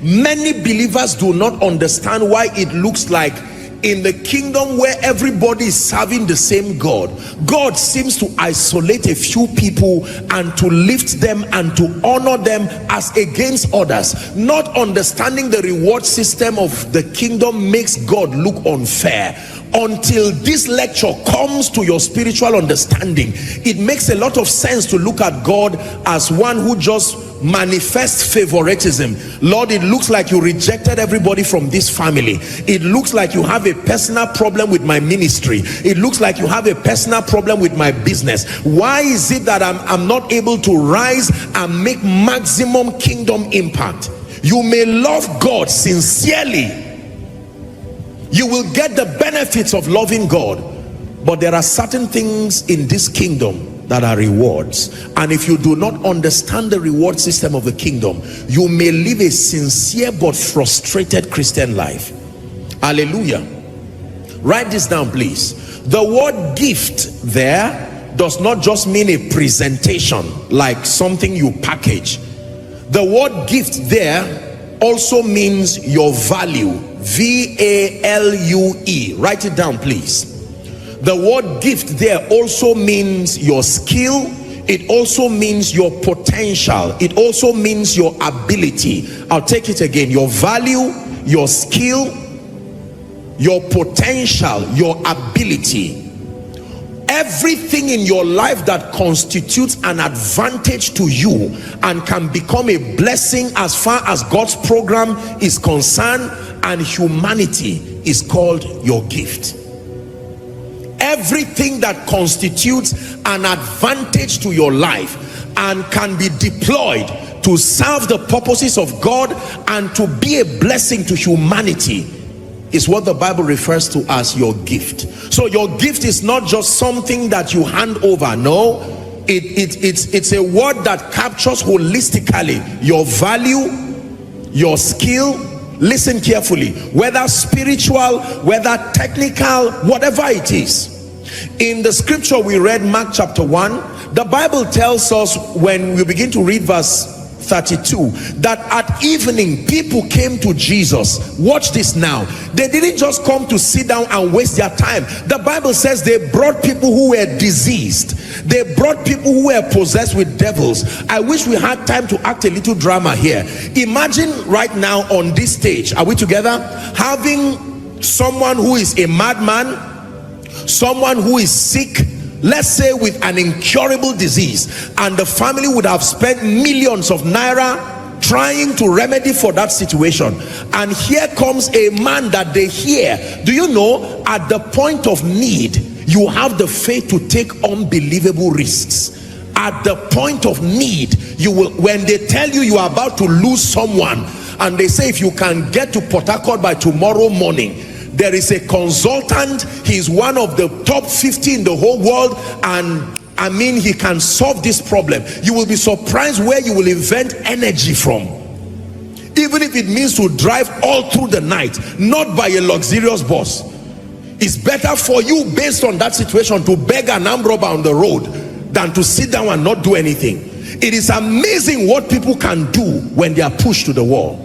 Many believers do not understand why it looks like in the kingdom where everybody is serving the same God, God seems to isolate a few people and to lift them and to honor them as against others. Not understanding the reward system of the kingdom makes God look unfair. Until this lecture comes to your spiritual understanding, it makes a lot of sense to look at God as one who just manifests favoritism. Lord, it looks like you rejected everybody from this family. It looks like you have a personal problem with my ministry. It looks like you have a personal problem with my business. Why is it that I'm not able to rise and make maximum kingdom impact? You may love God sincerely. You will get the benefits of loving God, but there are certain things in this kingdom that are rewards, and if you do not understand the reward system of the kingdom, you may live a sincere but frustrated Christian life. Hallelujah. Write this down, please. The word gift there does not just mean a presentation like something you package. The word gift there also means your value. V-A-L-U-E. Write it down, please. The word gift there also means your skill. It also means your potential. It also means your ability. I'll take it again. Your value, your skill, your potential, your ability. Everything in your life that constitutes an advantage to you and can become a blessing as far as God's program is concerned and humanity is called your gift. Everything that constitutes an advantage to your life and can be deployed to serve the purposes of God and to be a blessing to humanity is what the Bible refers to as your gift. So your gift is not just something that you hand over. No, it's a word that captures holistically your value, your skill. Listen carefully, whether spiritual, whether technical, whatever it is. In the scripture we read, Mark chapter 1, the Bible tells us, when we begin to read verse 32, that at evening people came to Jesus. Watch this now. They didn't just come to sit down and waste their time. The Bible says they brought people who were diseased. They brought people who were possessed with devils. I wish we had time to act a little drama here. Imagine right now on this stage, are we together, having someone who is a madman, someone who is sick, let's say with an incurable disease, and the family would have spent millions of naira trying to remedy for that situation, and here comes a man that they hear. Do you know, at the point of need, you have the faith to take unbelievable risks. At the point of need, you will, when they tell you you are about to lose someone, and they say if you can get to Port Harcourt by tomorrow morning, there is a consultant, he's one of the top 50 in the whole world, and I mean he can solve this problem. You will be surprised where you will invent energy from, even if it means to drive all through the night, not by a luxurious bus. It's better for you, based on that situation, to beg an armed robber on the road than to sit down and not do anything. It is amazing what people can do when they are pushed to the wall.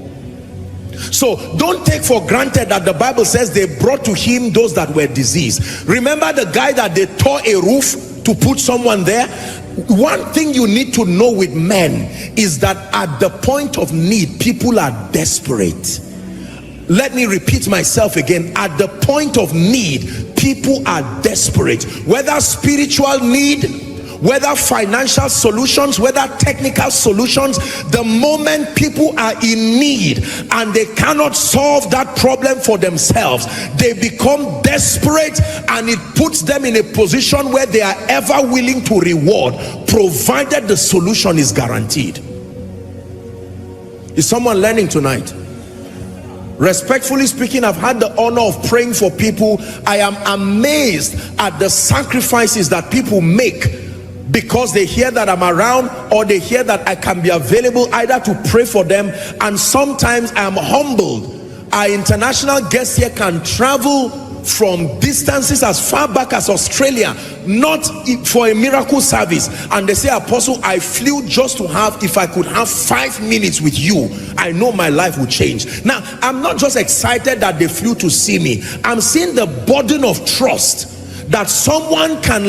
So don't take for granted that the Bible says they brought to him those that were diseased. Remember the guy that they tore a roof to put someone there? One thing you need to know with men is that at the point of need, people are desperate. Let me repeat myself again. At the point of need, people are desperate. Whether spiritual need, whether financial solutions, whether technical solutions, the moment people are in need and they cannot solve that problem for themselves, they become desperate, and it puts them in a position where they are ever willing to reward, provided the solution is guaranteed. Is someone learning tonight? Respectfully speaking, I've had the honor of praying for people. I am amazed at the sacrifices that people make because they hear that I'm around, or they hear that I can be available either to pray for them. And sometimes I am humbled. Our international guests here can travel from distances as far back as Australia, not for a miracle service, and they say, Apostle, I flew just to have, if I could have 5 minutes with you, I know my life would change. Now, I'm not just excited that they flew to see me. I'm seeing the burden of trust that someone can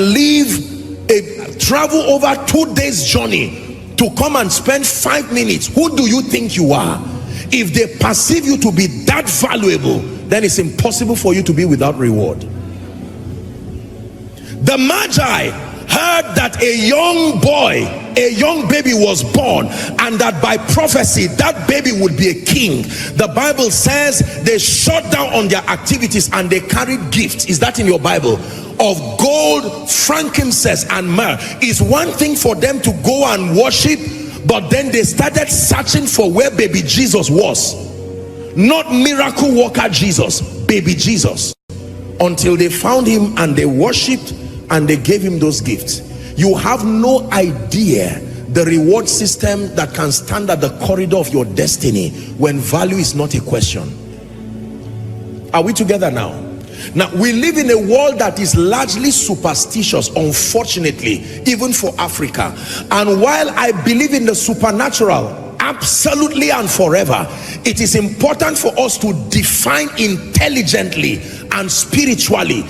travel over 2 days journey to come and spend 5 minutes. Who do you think you are? If they perceive you to be that valuable, then it's impossible for you to be without reward. The Magi heard that a young boy, a young baby was born, and that by prophecy that baby would be a king. The Bible says they shut down on their activities and they carried gifts. Is that in your Bible? Of gold, frankincense and myrrh. It's one thing for them to go and worship, but then they started searching for where baby Jesus was. Not miracle worker Jesus, baby Jesus, until they found him and they worshipped and they gave him those gifts. You have no idea the reward system that can stand at the corridor of your destiny when value is not a question. Are we together now? Now, we live in a world that is largely superstitious, unfortunately, even for Africa. And while I believe in the supernatural absolutely and forever, it is important for us to define intelligently and spiritually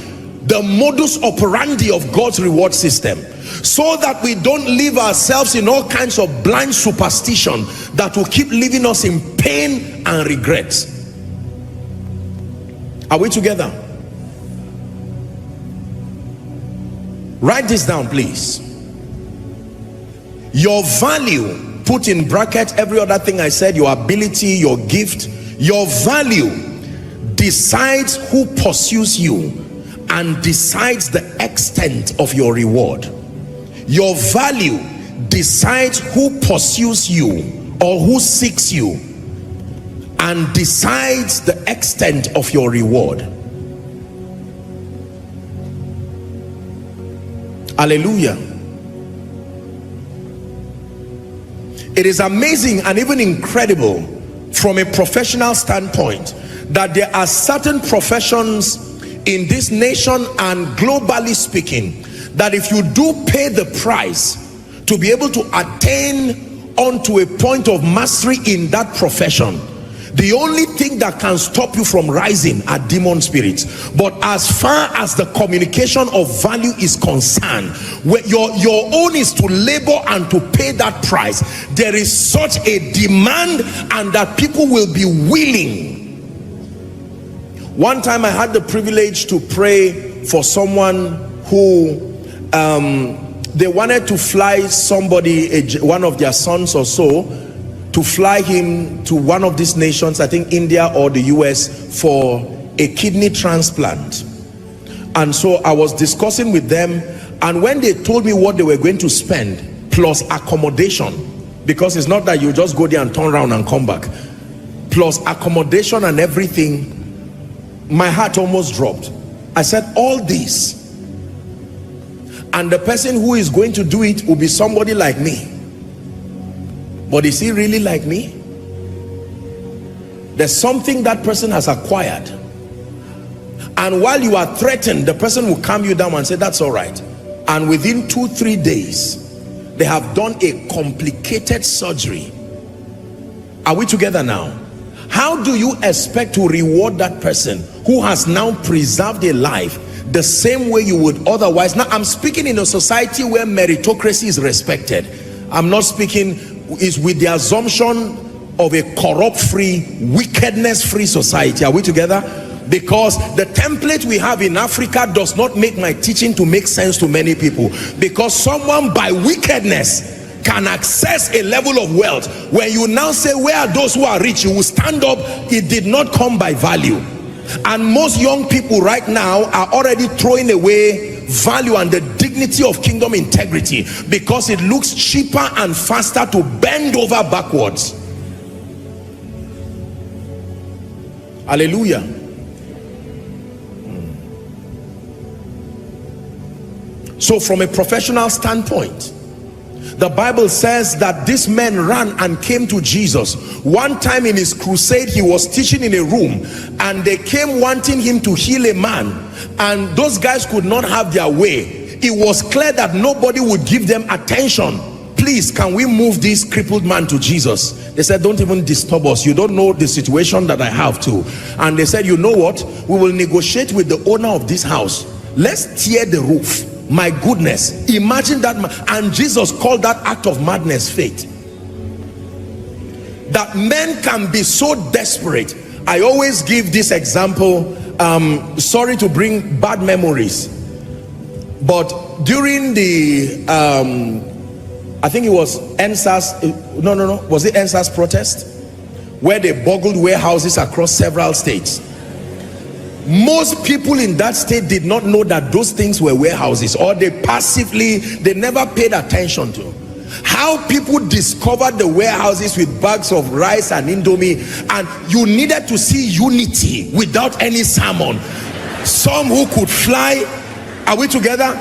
the modus operandi of God's reward system, so that we don't leave ourselves in all kinds of blind superstition that will keep leaving us in pain and regret. Are we together? Write this down, please. Your value, put in bracket every other thing I said, your ability, your gift, your value decides who pursues you and decides the extent of your reward. Your value decides who pursues you or who seeks you and decides the extent of your reward. Hallelujah. It is amazing and even incredible from a professional standpoint that there are certain professions in this nation and globally speaking, that if you do pay the price to be able to attain onto a point of mastery in that profession, the only thing that can stop you from rising are demon spirits. But as far as the communication of value is concerned, where your own is to labor and to pay that price, there is such a demand, and that people will be willing. One time I had the privilege to pray for someone who they wanted to fly somebody, one of their sons or so, to fly him to one of these nations, I think India or the US, for a kidney transplant. And so I was discussing with them, and when they told me what they were going to spend plus accommodation, because it's not that you just go there and turn around and come back, plus accommodation and everything, my heart almost dropped. I said, all this, and the person who is going to do it will be somebody like me. But is he really like me? There's something that person has acquired, and while you are threatened, the person will calm you down and say, that's all right. And within 2-3 days, they have done a complicated surgery. Are we together now? How do you expect to reward that person who has now preserved a life the same way you would otherwise? Now, I'm speaking in a society where meritocracy is respected. I'm not speaking is with the assumption of a corrupt-free, wickedness-free society. Are we together? Because the template we have in Africa does not make my teaching to make sense to many people, because someone by wickedness can access a level of wealth. When you now say, where are those who are rich? You will stand up. It did not come by value. And most young people right now are already throwing away value and the dignity of kingdom integrity because it looks cheaper and faster to bend over backwards. Hallelujah. So from a professional standpoint, The Bible says that this man ran and came to Jesus. One time in his crusade, he was teaching in a room, and they came wanting him to heal a man, and those guys could not have their way. It was clear that nobody would give them attention. Please, can we move this crippled man to Jesus? They said, don't even disturb us. You don't know the situation that I have too. And they said, you know what? We will negotiate with the owner of this house. Let's tear the roof. My goodness, imagine that. And Jesus called that act of madness faith. That men can be so desperate. I always give this example. Sorry to bring bad memories, but during the I think it was NSAS, no, was it NSAS protest, where they burgled warehouses across several states? Most people in that state did not know that those things were warehouses, or they never paid attention to how people discovered the warehouses with bags of rice and indomie. And you needed to see unity without any sermon. Some who could fly, are we together?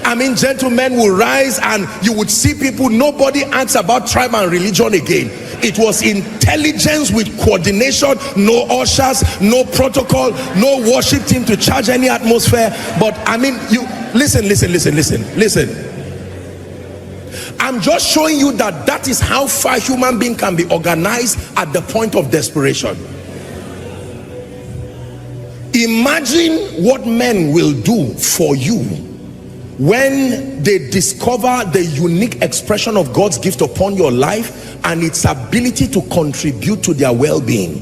I mean, gentlemen will rise, and you would see people, nobody asks about tribe and religion again. It was intelligence with coordination, no ushers, no protocol, no worship team to charge any atmosphere. But I mean, you listen. I'm just showing you that that is how far human being can be organized at the point of desperation. Imagine what men will do for you when they discover the unique expression of God's gift upon your life and its ability to contribute to their well-being.